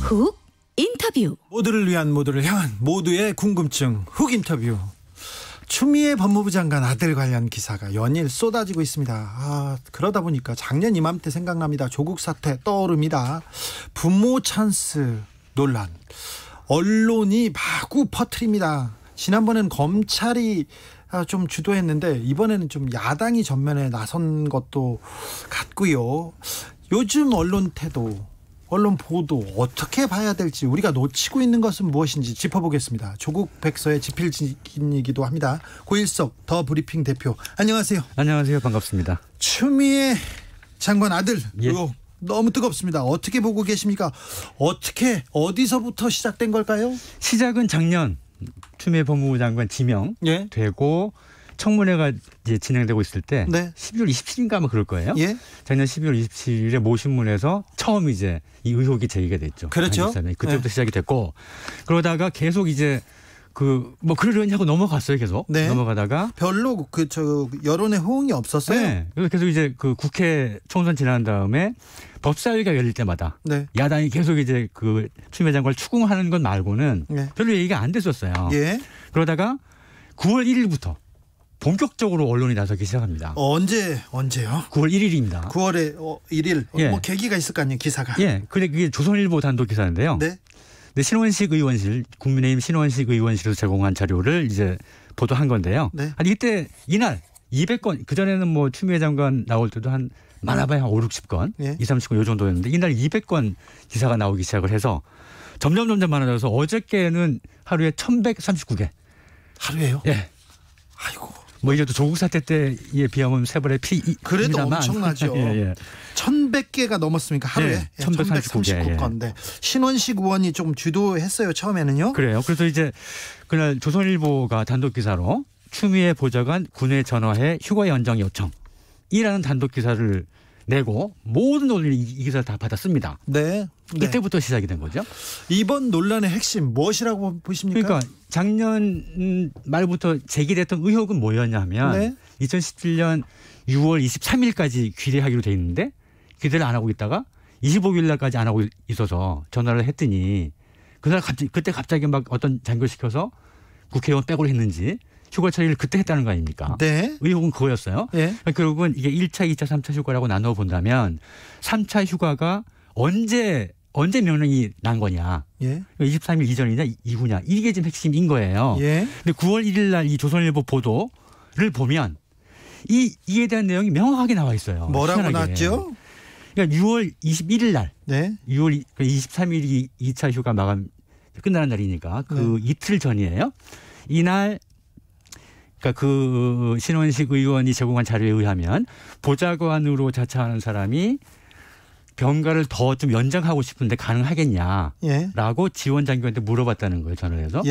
훅 인터뷰. 모두를 위한, 모두를 향한, 모두의 궁금증 훅 인터뷰. 추미애 법무부 장관 아들 관련 기사가 연일 쏟아지고 있습니다. 그러다 보니까 작년 이맘때 생각납니다. 조국 사태 떠오릅니다. 부모 찬스 논란, 언론이 마구 퍼뜨립니다. 지난번엔 검찰이 좀 주도했는데 이번에는 좀 야당이 전면에 나선 것도 같고요. 요즘 언론 태도, 언론 보도 어떻게 봐야 될지, 우리가 놓치고 있는 것은 무엇인지 짚어보겠습니다. 조국 백서의 지필진이기도 합니다. 고일석 더 브리핑 대표, 안녕하세요. 안녕하세요. 반갑습니다. 추미애 장관 아들 예. 너무 뜨겁습니다. 어떻게 보고 계십니까? 어디서부터 시작된 걸까요? 시작은 작년 추미애 법무부 장관 지명되고 청문회가 이제 진행되고 있을 때 네. 12월 27일인가 아마 그럴 거예요. 예. 작년 12월 27일에 모 신문에서 처음 이제 이 의혹이 제기가 됐죠. 그렇죠. 그때부터 시작이 됐고, 그러다가 계속 이제 뭐 그러려니 하고 넘어갔어요. 계속 넘어가다가 별로 여론의 호응이 없었어요. 네. 그래서 계속 이제 그 국회 총선 지난 다음에 법사위가 열릴 때마다 야당이 계속 이제 그 추미애 장관을 추궁하는 것 말고는 별로 얘기가 안 됐었어요. 예. 그러다가 9월 1일부터 본격적으로 언론이 나서기 시작합니다. 언제요? 9월 1일입니다. 9월에 1일. 예. 뭐 계기가 있을 거 아니에요, 기사가. 예. 그게 조선일보 단독 기사인데요. 네. 근데 신원식 의원실, 국민의힘 신원식 의원실에서 제공한 자료를 이제 보도한 건데요. 네. 아니 이때 이날 200건, 그전에는 뭐 추미애 장관 나올 때도 많아봐야 한 5, 60건, 예. 2, 30건 요 정도였는데 이날 200건 기사가 나오기 시작을 해서 점점 많아져서 어저께는 하루에 1139개. 하루에요? 예. 아이고. 뭐 이제 또 조국 사태 때에 비하면 세벌의 그래도 엄청나죠. 예. 1100개가 넘었습니까, 하루에? 네, 1139건. 네. 신원식 의원이 좀 주도했어요, 처음에는요. 그래요. 그래서 이제 그날 조선일보가 단독 기사로 추미애 보좌관 군에 전화해 휴가 연장 요청이라는 단독 기사를 내고 모든 언론이 이 기사를 다 받았습니다. 네. 이때부터 시작이 된 거죠. 이번 논란의 핵심 무엇이라고 보십니까? 그러니까 작년 말부터 제기됐던 의혹은 뭐였냐면 2017년 6월 23일까지 귀례하기로 돼 있는데 귀례를 안 하고 있다가 25일 날까지 안 하고 있어서 전화를 했더니 그때 갑자기 막 어떤 장교시켜서 국회의원 빼고를 했는지 휴가 처리를 그때 했다는 거 아닙니까? 네. 의혹은 그거였어요. 네. 결국은 이게 1차, 2차, 3차 휴가라고 나눠 본다면 3차 휴가가 언제 명령이 난 거냐. 23일 이전이냐 이후냐. 이게 지금 핵심인 거예요. 근데 9월 1일 날 이 조선일보 보도를 보면 이에 대한 내용이 명확하게 나와 있어요. 뭐라고 희한하게. 나왔죠? 그러니까 6월 21일 날 6월 23일이 2차 휴가 마감 끝나는 날이니까 그 이틀 전이에요. 이날 그러니까 그 신원식 의원이 제공한 자료에 의하면 보좌관으로 자처하는 사람이 병가를 더 좀 연장하고 싶은데 가능하겠냐라고 지원 장교한테 물어봤다는 거예요, 전화를 해서.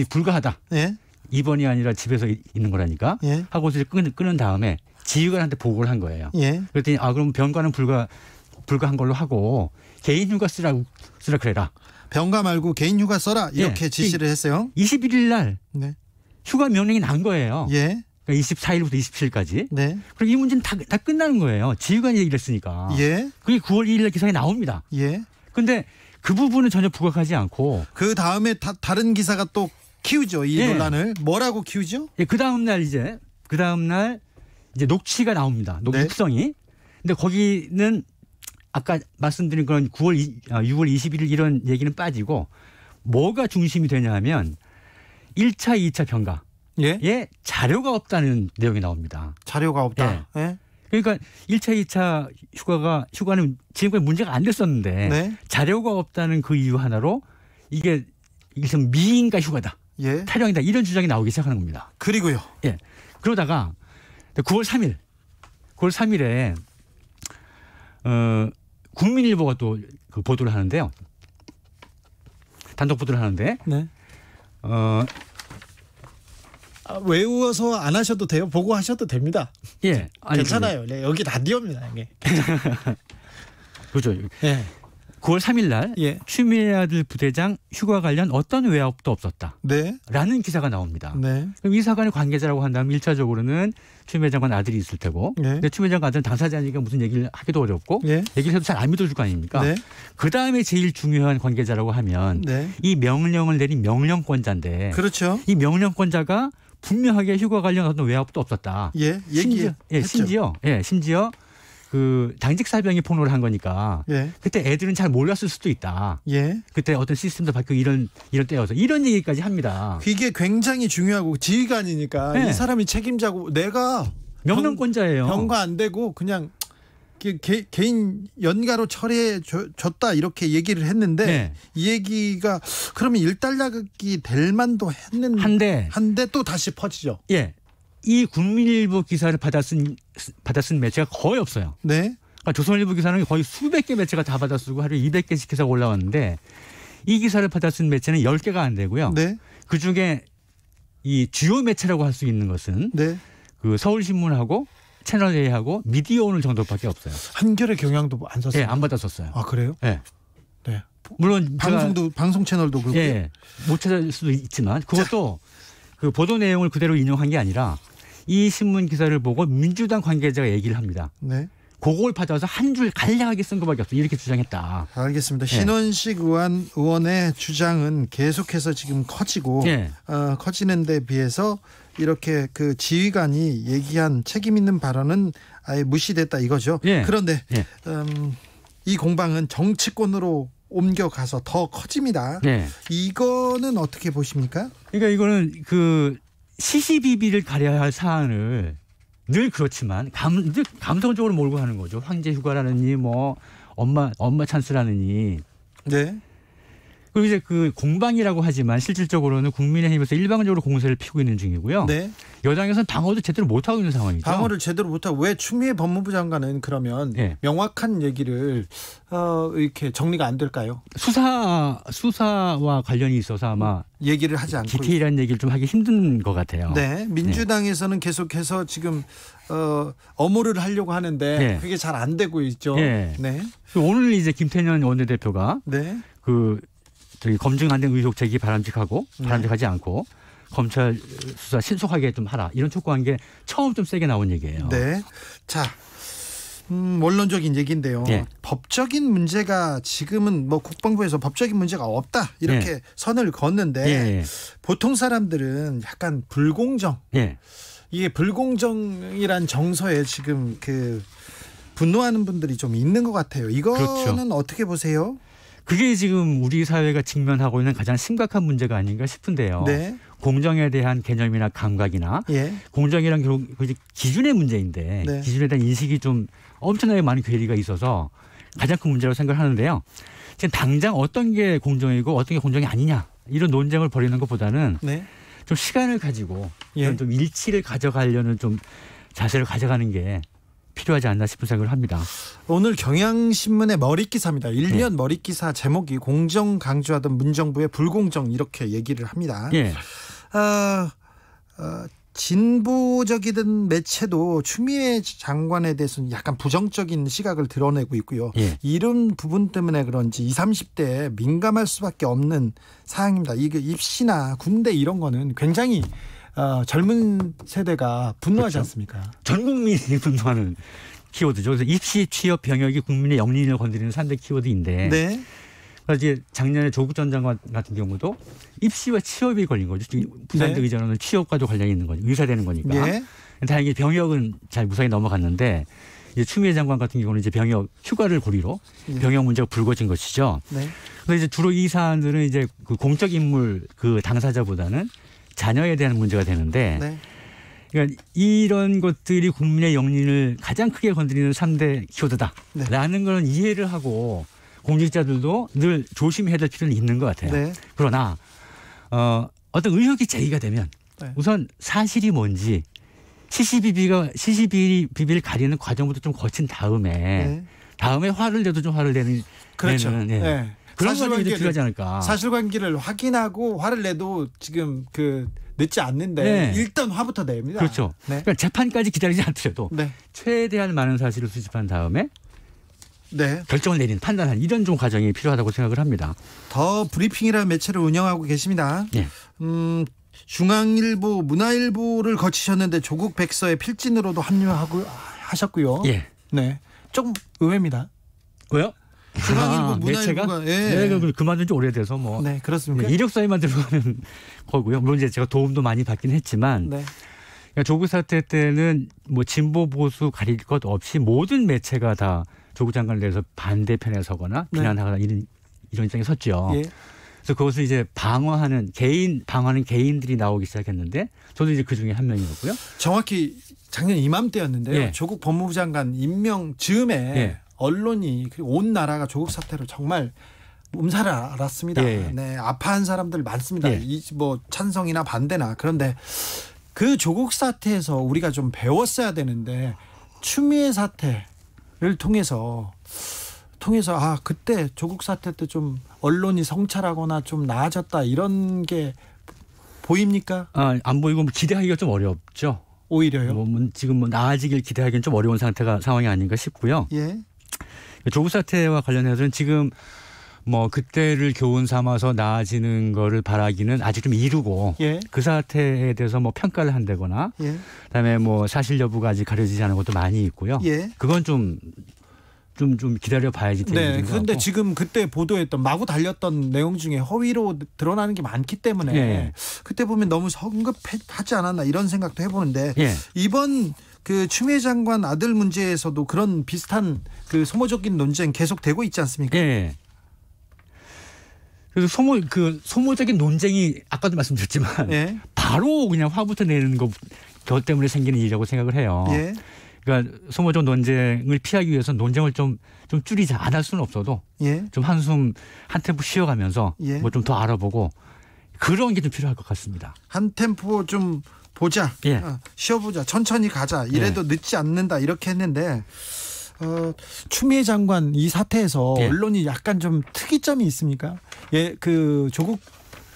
불가하다. 입원이 아니라 집에서 있는 거라니까 하고서 끊은 다음에 지휘관한테 보고를 한 거예요. 그랬더니 그럼 병가는 불가한 걸로 하고 개인 휴가 쓰라 그래라. 병가 말고 개인 휴가 써라 이렇게 지시를 했어요. 21일 날 휴가 명령이 난 거예요. 그러니까 24일부터 27일까지. 그리고 이 문제는 다 끝나는 거예요. 지휘관이 얘기를 했으니까. 그게 9월 2일 날 기사에 나옵니다. 그런데 그 부분은 전혀 부각하지 않고. 그 다음에 다른 기사가 또 키우죠. 이 논란을. 뭐라고 키우죠? 그 다음 날 이제 녹취가 나옵니다. 육성이. 근데 거기는 아까 말씀드린 그런 6월 21일 이런 얘기는 빠지고 뭐가 중심이 되냐 하면 1차, 2차 병가에 자료가 없다는 내용이 나옵니다. 자료가 없다. 그러니까 1차, 2차 휴가는 지금까지 문제가 안 됐었는데 자료가 없다는 그 이유 하나로 이게 미인가 휴가다. 탈영이다. 이런 주장이 나오기 시작하는 겁니다. 그리고요. 그러다가 9월 3일에 국민일보가 또 그 보도를 하는데요. 단독 보도를 하는데 외워서 안 하셔도 돼요. 보고 하셔도 됩니다. 괜찮아요. 여기 라디오입니다. 이게. 그렇죠. 9월 3일 날 예. 추미애 아들 부대장 휴가 관련 어떤 외압도 없었다. 네. 라는 기사가 나옵니다. 네. 그럼 이 사건의 관계자라고 한다면 1차적으로는 추미애 장관 아들이 있을 테고 네. 근데 추미애 장관 아들은 당사자니까 무슨 얘기를 하기도 어렵고 예. 얘기를 해도 잘 안 믿어줄 거 아닙니까? 네. 그다음에 제일 중요한 관계자라고 하면 네. 이 명령을 내린 명령권자인데 그렇죠. 이 명령권자가 분명하게 휴가 관련 어떤 외압도 없었다. 예. 심지어 그 당직 사병이 폭로를 한 거니까 예. 그때 애들은 잘 몰랐을 수도 있다. 예. 그때 어떤 시스템도 바뀌고 이런 때여서 이런 얘기까지 합니다. 이게 굉장히 중요하고 지휘관이니까 네. 이 사람이 책임자고 내가 명령권자예요. 병과 안 되고 그냥 개인 연가로 처리해 줬다 이렇게 얘기를 했는데 네. 이 얘기가 그러면 일단락이 될 만도 한데 또 다시 퍼지죠. 예. 이 국민일보 기사를 받아쓴 매체가 거의 없어요. 네. 그러니까 조선일보 기사는 거의 수백 개 매체가 다 받아쓰고 하루에 200개씩 기사가 올라왔는데 이 기사를 받아쓴 매체는 10개가 안 되고요. 네. 그중에 이 주요 매체라고 할 수 있는 것은 네. 그 서울신문하고 채널A하고 미디어오늘 정도밖에 없어요. 한겨레 경향도 안 썼어요. 예, 안 받았었어요. 아 그래요? 네. 네. 물론 방송 채널도 그렇고. 예, 못 찾을 수도 있지만 그것도 그 보도 내용을 그대로 인용한 게 아니라 이 신문 기사를 보고 민주당 관계자가 얘기를 합니다. 네. 그걸 받아서 한 줄 간략하게 쓴 것밖에 없어. 이렇게 주장했다. 알겠습니다. 신원식 의원의 주장은 계속해서 지금 커지고 커지는 데 비해서 이렇게 그 지휘관이 얘기한 책임 있는 발언은 아예 무시됐다 이거죠. 그런데 이 공방은 정치권으로 옮겨가서 더 커집니다. 이거는 어떻게 보십니까? 그러니까 이거는 그 시시비비를 가려야 할 사안을 늘 그렇지만 늘 감성적으로 몰고 가는 거죠. 황제 휴가라느니 뭐 엄마 찬스라느니. 네. 그리고 이제 그 공방이라고 하지만 실질적으로는 국민의힘에서 일방적으로 공세를 피우고 있는 중이고요. 네. 여당에서는 방어도 제대로 못하고 있는 상황이죠. 방어를 제대로 못하고 왜 추미애 법무부 장관은 그러면 명확한 얘기를 이렇게 정리가 안 될까요? 수사와 관련이 있어서 아마 얘기를 하지 않고 디테일한 얘기를 좀 하기 힘든 것 같아요. 네, 민주당에서는 계속해서 지금 엄호를 하려고 하는데 그게 잘 안 되고 있죠. 네. 오늘 이제 김태년 원내대표가 저기 검증 안 된 의혹 제기 바람직하지 않고 검찰 수사 신속하게 좀 하라 이런 촉구한 게 처음 좀 세게 나온 얘기예요. 네. 자, 원론적인 얘기인데요. 법적인 문제가 지금은 뭐 국방부에서 법적인 문제가 없다 이렇게 선을 걷는데 보통 사람들은 약간 불공정. 이게 불공정이란 정서에 지금 그 분노하는 분들이 좀 있는 것 같아요. 이거는 어떻게 보세요? 그게 지금 우리 사회가 직면하고 있는 가장 심각한 문제가 아닌가 싶은데요. 공정에 대한 개념이나 감각이나 공정이란 결국 기준의 문제인데 기준에 대한 인식이 좀 엄청나게 많은 괴리가 있어서 가장 큰 문제라고 생각하는데요. 지금 당장 어떤 게 공정이고 어떤 게 공정이 아니냐 이런 논쟁을 벌이는 것보다는 좀 시간을 가지고 좀 일치를 가져가려는 좀 자세를 가져가는 게 필요하지 않나 싶은 생각을 합니다. 오늘 경향신문의 머릿기사입니다. 일면 머릿기사 제목이 공정 강조하던 문정부의 불공정 이렇게 얘기를 합니다. 진보적이든 매체도 추미애 장관에 대해서는 약간 부정적인 시각을 드러내고 있고요. 이런 부분 때문에 그런지 20, 30대에 민감할 수밖에 없는 사항입니다. 이게 입시나 군대 이런 거는 굉장히 젊은 세대가 분노하지 않습니까? 전 국민이 분노하는 키워드죠. 그래서 입시, 취업, 병역이 국민의 영린을 건드리는 3대 키워드인데 그래서 이제 작년에 조국 전 장관 같은 경우도 입시와 취업이 걸린 거죠. 부산대 의전은 취업과도 관련이 있는 거죠. 의사되는 거니까. 다행히 병역은 잘 무사히 넘어갔는데 이제 추미애 장관 같은 경우는 이제 병역 휴가를 고리로 병역 문제가 불거진 것이죠. 그래서 이제 주로 이 사안들은 이제 그 공적 인물 그 당사자보다는 자녀에 대한 문제가 되는데 그러니까 이런 것들이 국민의 영린을 가장 크게 건드리는 3대 키워드다라는 걸 이해를 하고 공직자들도 늘 조심해야 될 필요는 있는 것 같아요. 그러나 어떤 의혹이 제기가 되면 우선 사실이 뭔지 시시비비를 가리는 과정부터 좀 거친 다음에 화를 내도 좀 화를 내는 그렇죠. 그런 과정이 필요하지 않을까. 사실관계를 확인하고 화를 내도 지금 늦지 않는데 일단 화부터 냅니다. 그렇죠. 그러니까 재판까지 기다리지 않더라도 최대한 많은 사실을 수집한 다음에 네. 결정을 내리는 판단하는 이런 좀 과정이 필요하다고 생각을 합니다. 더 브리핑이라는 매체를 운영하고 계십니다. 예. 중앙일보, 문화일보를 거치셨는데 조국 백서의 필진으로도 합류하고 하셨고요. 예. 네. 조금 의외입니다. 왜요? 중앙일보, 문화일보가 예. 네, 그만둔 지 오래돼서 뭐. 네, 그렇습니까? 이력서에만 들어가면 거고요. 물론 이제 제가 도움도 많이 받긴 했지만. 네. 그러니까 조국 사태 때는 뭐 진보 보수 가릴 것 없이 모든 매체가 다 조국 장관에 대해서 반대편에 서거나 비난하거나 이런 입장에 섰죠. 예. 그래서 그것을 이제 방어하는 개인들이 나오기 시작했는데 저도 이제 그 중에 한 명이었고요. 정확히 작년 이맘때였는데요. 예. 조국 법무부 장관 임명 즈음에 예. 언론이 그리고 온 나라가 조국 사태로 정말 몸살을 앓았습니다. 예. 네, 아파한 사람들 많습니다. 예. 뭐 찬성이나 반대나. 그런데 그 조국 사태에서 우리가 좀 배웠어야 되는데 추미애 사태를 통해서 그때 조국 사태 때 좀 언론이 성찰하거나 좀 나아졌다 이런 게 보입니까? 안 보이고 기대하기가 좀 어렵죠. 오히려요. 지금 나아지길 기대하기는 좀 어려운 상황이 아닌가 싶고요. 예. 조국 사태와 관련해서는 지금 뭐 그때를 교훈 삼아서 나아지는 거를 바라기는 아직 좀 이르고 예. 그 사태에 대해서 뭐 평가를 한다거나 예. 그다음에 뭐 사실 여부가 아직 가려지지 않은 것도 많이 있고요. 예. 그건 좀 기다려 봐야지 되는 네. 그런데 지금 그때 보도했던 마구 달렸던 내용 중에 허위로 드러나는 게 많기 때문에 예. 그때 보면 너무 성급하지 않았나 이런 생각도 해보는데 예. 이번 그 추미애 장관 아들 문제에서도 그런 비슷한 그 소모적인 논쟁 계속되고 있지 않습니까? 예. 그래서 소모적인 논쟁이 아까도 말씀드렸지만 예. 바로 그냥 화부터 내는 것 때문에 생기는 일이라고 생각을 해요. 예. 그러니까 소모적 논쟁을 피하기 위해서 논쟁을 좀 줄이자 안 할 수는 없어도 예. 좀 한숨 한 템포 쉬어가면서 예. 뭐 좀 더 알아보고 그런 게 좀 필요할 것 같습니다. 한 템포 좀 보자. 예. 쉬어보자. 천천히 가자. 이래도 늦지 않는다. 이렇게 했는데 추미애 장관 이 사태에서 예. 언론이 약간 좀 특이점이 있습니까? 예, 그 조국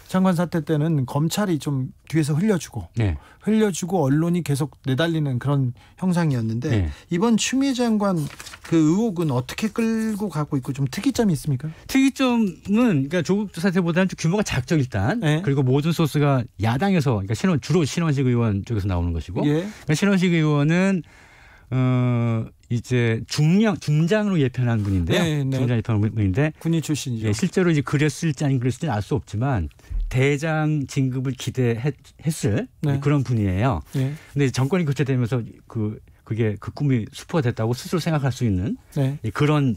장관 사태 때는 검찰이 좀 뒤에서 흘려주고 언론이 계속 내달리는 그런 형상이었는데 네. 이번 추미애 장관 그 의혹은 어떻게 끌고 가고 있고 좀 특이점이 있습니까? 특이점은 그러니까 조국 사태보다는 좀 규모가 작죠 일단. 네. 그리고 모든 소스가 야당에서 그러니까 주로 신원식 의원 쪽에서 나오는 것이고 예. 그러니까 신원식 의원은 이제 중장으로 예편한 분인데요. 네, 네. 중장 예편한 분인데 군인 출신이죠. 예, 실제로 이제 그랬을지 아닌 그랬을지는 알 수 없지만 대장 진급을 기대했을 네. 그런 분이에요. 네. 근데 정권이 교체되면서 그게 그 꿈이 수포가 됐다고 스스로 생각할 수 있는 네. 그런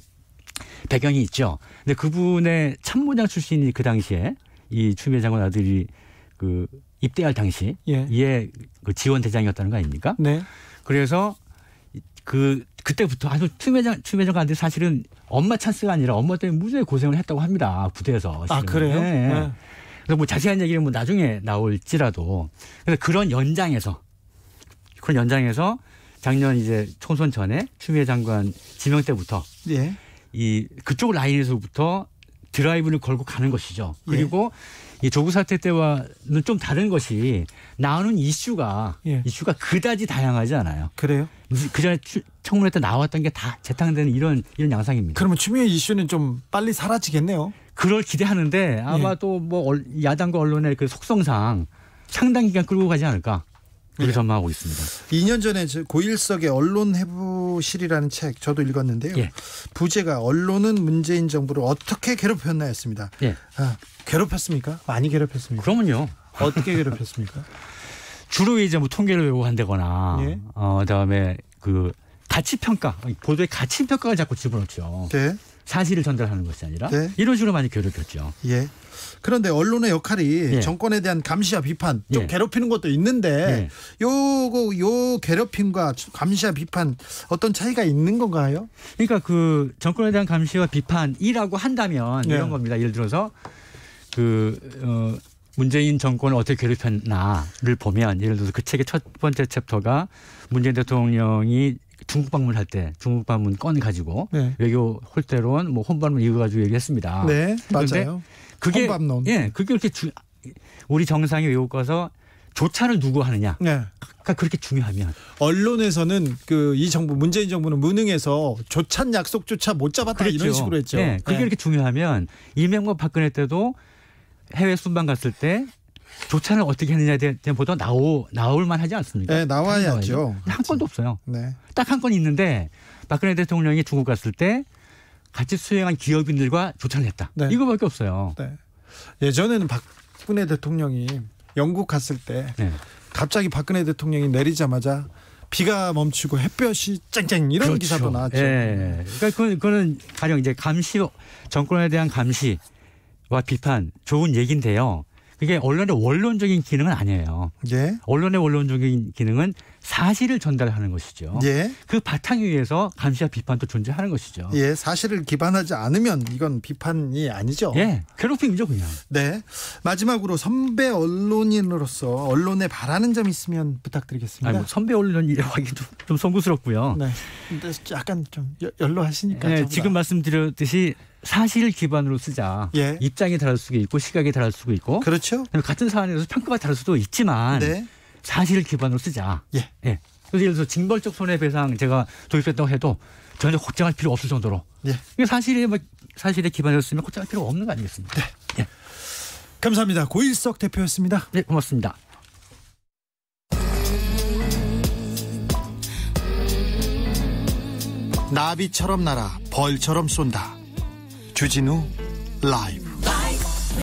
배경이 있죠. 근데 그분의 참모장 출신이 그 당시에 이 추미애 장관 아들이 그 입대할 당시 예. 예, 그 지원 대장이었다는 거 아닙니까? 네. 그래서 그때부터 아주 추미애 장관 아들이 사실은 엄마 찬스가 아니라 엄마 때문에 무지하게 고생을 했다고 합니다. 부대에서. 아, 그래요? 네. 네. 그래서 뭐 자세한 얘기는 뭐 나중에 나올지라도 그래서 그런 연장에서 작년 이제 총선 전에 추미애 장관 지명 때부터 예. 그쪽 라인에서부터 드라이브를 걸고 가는 것이죠. 그리고 이 조국 사태 때와는 좀 다른 것이 나오는 이슈가 그다지 다양하지 않아요. 그래요? 그 전에 청문회 때 나왔던 게 다 재탕되는 이런 양상입니다. 그러면 추미애 이슈는 좀 빨리 사라지겠네요. 그걸 기대하는데 아마 또 뭐 야당과 언론의 그 속성상 상당 기간 끌고 가지 않을까 그렇게 전망하고 있습니다. 2년 전에 고일석의 언론해부실이라는 책 저도 읽었는데요. 예. 부제가 언론은 문재인 정부를 어떻게 괴롭혔나였습니다. 예. 괴롭혔습니까? 많이 괴롭혔습니까? 그러면요. 어떻게 괴롭혔습니까? 주로 이제 뭐 통계를 요구한다거나 예. 그다음에 그 가치평가 보도의 가치평가를 자꾸 집어넣죠. 네. 사실을 전달하는 것이 아니라 네. 이런 식으로 많이 괴롭혔죠. 예. 그런데 언론의 역할이 정권에 대한 감시와 비판, 좀 괴롭히는 것도 있는데 요 괴롭힘과 감시와 비판 어떤 차이가 있는 건가요? 그러니까 그 정권에 대한 감시와 비판이라고 한다면 이런 겁니다. 예를 들어서 문재인 정권을 어떻게 괴롭혔나를 보면 예를 들어서 그 책의 첫 번째 챕터가 문재인 대통령이 중국 방문할 때 중국 방문 건 가지고 외교 홀대론 뭐 혼밥론 이거 가지고 얘기했습니다. 네, 맞아요. 그게 혼밥론. 그게 그렇게 우리 정상이 외국 가서 조차를 누구 하느냐. 네. 그렇게 중요하면 언론에서는 이 정부 문재인 정부는 무능해서 조찬 약속조차 못 잡았다 그랬죠. 이런 식으로 했죠. 네. 그게 이렇게 중요하면 이명박 박근혜 때도 해외 순방 갔을 때 조찬을 어떻게 했느냐에 대한 보도 나올 만하지 않습니까? 네, 나와야죠. 한 건도 없어요. 네. 딱 한 건 있는데 박근혜 대통령이 중국 갔을 때 같이 수행한 기업인들과 조찬을 했다. 네. 이거밖에 없어요. 네. 예전에는 박근혜 대통령이 영국 갔을 때 네. 갑자기 박근혜 대통령이 내리자마자 비가 멈추고 햇볕이 쨍쨍 이런 그렇죠. 기사도 나왔죠. 예. 그러니까 그거는 가령 이제 감시 정권에 대한 감시와 비판 좋은 얘기인데요. 그게 언론의 원론적인 기능은 아니에요. 예. 언론의 원론적인 기능은 사실을 전달하는 것이죠. 예. 그 바탕 위에서 감시와 비판도 존재하는 것이죠. 예, 사실을 기반하지 않으면 이건 비판이 아니죠. 예, 괴롭힘이죠 그냥. 네. 마지막으로 선배 언론인으로서 언론에 바라는 점 있으면 부탁드리겠습니다. 아니, 선배 언론이라고 하기 좀 송구스럽고요. 네. 근데 약간 좀 연로하시니까. 네, 지금 말씀드렸듯이 사실을 기반으로 쓰자. 예. 입장이 다를 수도 있고 시각이 다를 수도 있고. 그렇죠. 같은 사안에서 평가가 다를 수도 있지만 네. 사실을 기반으로 쓰자. 예. 예. 그래서 예를 들어서 징벌적 손해배상 제가 도입했다고 해도 전혀 걱정할 필요 없을 정도로. 예. 사실에 기반으로 쓰면 걱정할 필요가 없는 거 아니겠습니까? 네. 예. 감사합니다. 고일석 대표였습니다. 네, 고맙습니다. 나비처럼 날아 벌처럼 쏜다. 주진우 라이브.